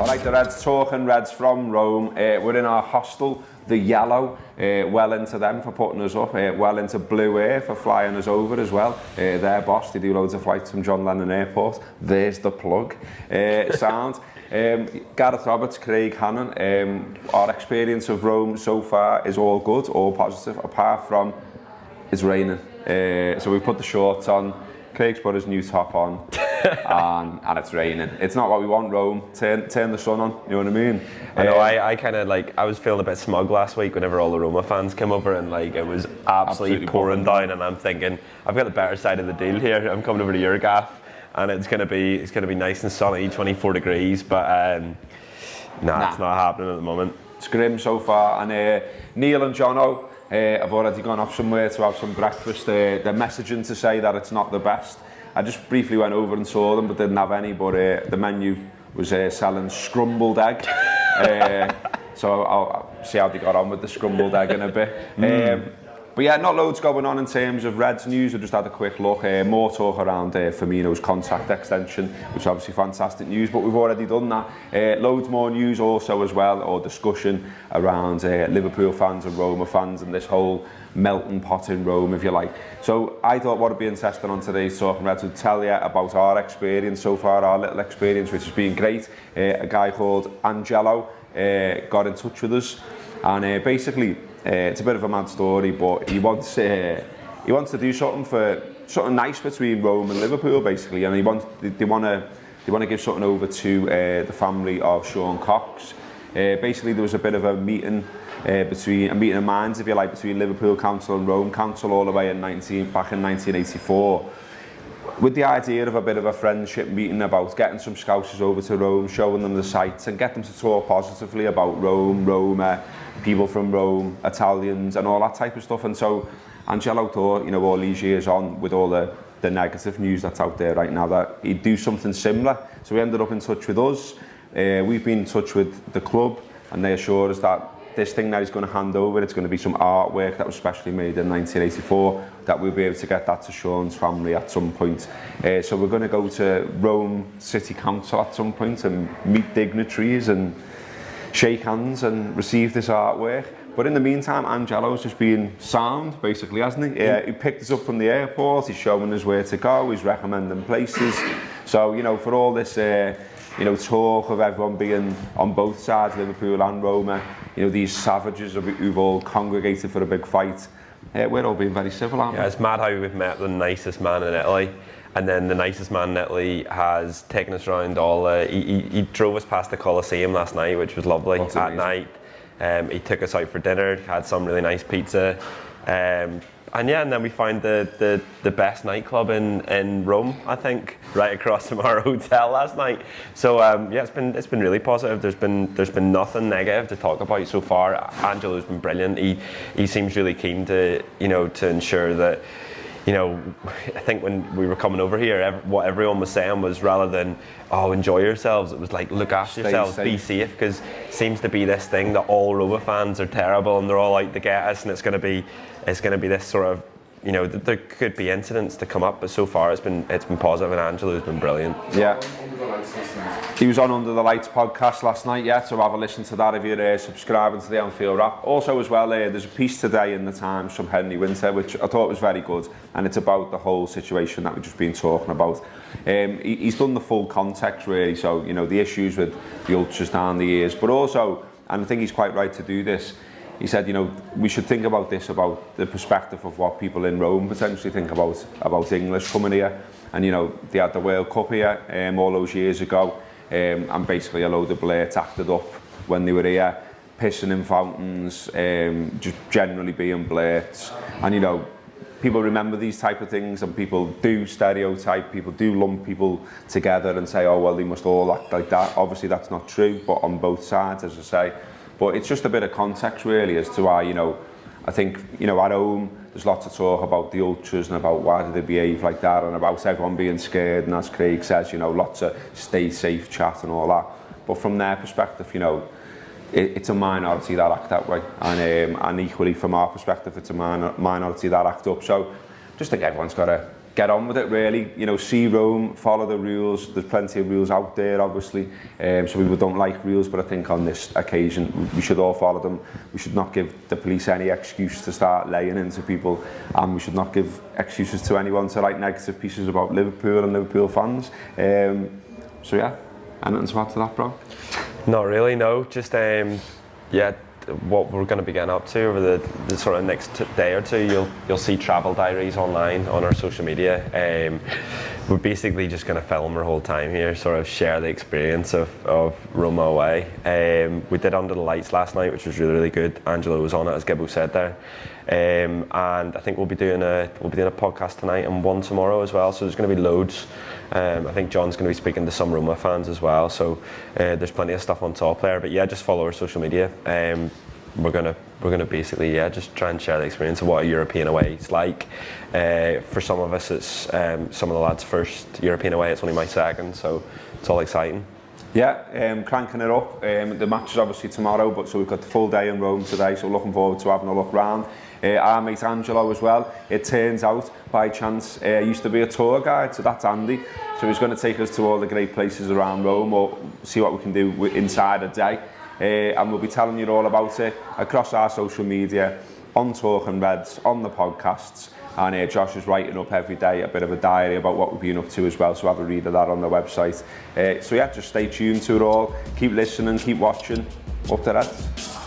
Alright, the Reds talking Reds from Rome. We're in our hostel, the Yellow. Well into them for putting us up. Well into Blue Air for flying us over as well. Their boss, they do loads of flights from John Lennon Airport. There's the plug. Sound. Gareth Roberts, Craig Hannan. Our experience of Rome so far is all good, all positive, apart from it's raining. So we've put the shorts on. Craig's put his new top on, and it's raining. It's not what we want, Rome. Turn the sun on, you know what I mean? I know, I kind of like, I was feeling a bit smug last week whenever all the Roma fans came over and like it was absolutely pouring down, and I'm thinking, I've got the better side of the deal here. I'm coming over to your gaff, and it's gonna be nice and sunny, 24 degrees, but nah, it's not happening at the moment. It's grim so far, and Neil and Jono, I've already gone off somewhere to have some breakfast. They're messaging to say that it's not the best. I just briefly went over and saw them, but didn't have any. But the menu was selling scrambled egg. So I'll see how they got on with the scrambled egg in a bit. But yeah, not loads going on in terms of Reds news. I just had a quick look. More talk around Firmino's contract extension, which is obviously fantastic news, but we've already done that. Loads more news also as well, or discussion around Liverpool fans and Roma fans and this whole melting pot in Rome, if you like. So I thought what would be interesting on today's Talking Reds would tell you about our experience so far, our little experience, which has been great. A guy called Angelo got in touch with us, and basically, it's a bit of a mad story, but he wants to do something nice between Rome and Liverpool, basically, and they want to give something over to the family of Sean Cox. Basically, there was a bit of a meeting of minds, if you like, between Liverpool Council and Rome Council all the way back in 1984. With the idea of a bit of a friendship meeting about getting some Scousers over to Rome, showing them the sights and get them to talk positively about Rome, Roma, people from Rome, Italians and all that type of stuff. And so Angelo thought, all these years on, with all the negative news that's out there right now, that he'd do something similar. So he ended up in touch with us. We've been in touch with the club, and they assured us that this thing that he's going to hand over, it's going to be some artwork that was specially made in 1984, that we'll be able to get that to Sean's family at some point. So we're going to go to Rome City Council at some point and meet dignitaries and shake hands and receive this artwork. But in the meantime, Angelo's just been sound, basically, hasn't he? He picked us up from the airport, he's showing us where to go, he's recommending places. So, for all this talk of everyone being on both sides, Liverpool and Roma, these savages who've all congregated for a big fight, we're all being very civil, aren't we? Yeah, it's mad how we've met the nicest man in Italy, and then the nicest man in Italy has taken us around he drove us past the Colosseum last night, which was lovely. That's at amazing. Night. He took us out for dinner, had some really nice pizza. And then we found the best nightclub in Rome, I think, right across from our hotel last night. So it's been really positive. There's been nothing negative to talk about so far. Angelo's been brilliant. He seems really keen to to ensure that. I think when we were coming over here, what everyone was saying was, rather than enjoy yourselves, it was like, look after yourselves, be safe, because it seems to be this thing that all Roma fans are terrible and they're all out to get us, and it's going to be this sort of, there could be incidents to come up, but so far it's been positive, and Angelo's been brilliant. Yeah. He was on Under the Lights podcast last night, so have a listen to that if you're subscribing to the Anfield app. Also as well, there's a piece today in the Times from Henry Winter, which I thought was very good, and it's about the whole situation that we've just been talking about. He's done the full context really, so the issues with the ultras down the years, but also, and I think he's quite right to do this, he said, we should think about this, about the perspective of what people in Rome potentially think about English coming here. And they had the World Cup here all those years ago, and basically a load of blurts acted up when they were here, pissing in fountains, just generally being blurts. And people remember these type of things, and people do stereotype, people do lump people together and say, oh well, they must all act like that. Obviously that's not true, but on both sides, as I say. But it's just a bit of context really as to why, I think, at home, there's lots of talk about the ultras and about why do they behave like that, and about everyone being scared, and as Craig says, lots of stay safe chat and all that. But from their perspective, it's a minority that act that way, and equally from our perspective, it's a minority that act up. So just think everyone's got to get on with it really, you know, see Rome, follow the rules. There's plenty of rules out there obviously, some people don't like rules, but I think on this occasion we should all follow them. We should not give the police any excuse to start laying into people, and we should not give excuses to anyone to write negative pieces about Liverpool and Liverpool fans. So yeah, anything to add to that, bro? Not really, no. Just yeah, what we're going to be getting up to over the sort of next day or two, you'll see travel diaries online on our social media. We're basically just going to film our whole time here, sort of share the experience of Roma away. We did Under the Lights last night, which was really good. Angelo was on it, as Gibbo said there. And I think we'll be doing a podcast tonight and one tomorrow as well. So there's going to be loads. I think John's going to be speaking to some Roma fans as well. So there's plenty of stuff on top there. But yeah, just follow our social media. We're gonna basically just try and share the experience of what a European away is like. For some of us, it's some of the lads' first European away. It's only my second, so it's all exciting. Yeah, cranking it up. The match is obviously tomorrow, but so we've got the full day in Rome today, so looking forward to having a look round. Our mate Angelo as well, it turns out, by chance, used to be a tour guide, so that's Andy. So he's going to take us to all the great places around Rome, or see what we can do inside a day. And we'll be telling you all about it across our social media, on Talking Reds, on the podcasts. And Josh is writing up every day a bit of a diary about what we've been up to as well, so have a read of that on the website. So yeah, just stay tuned to it all, keep listening, keep watching. Up the Reds.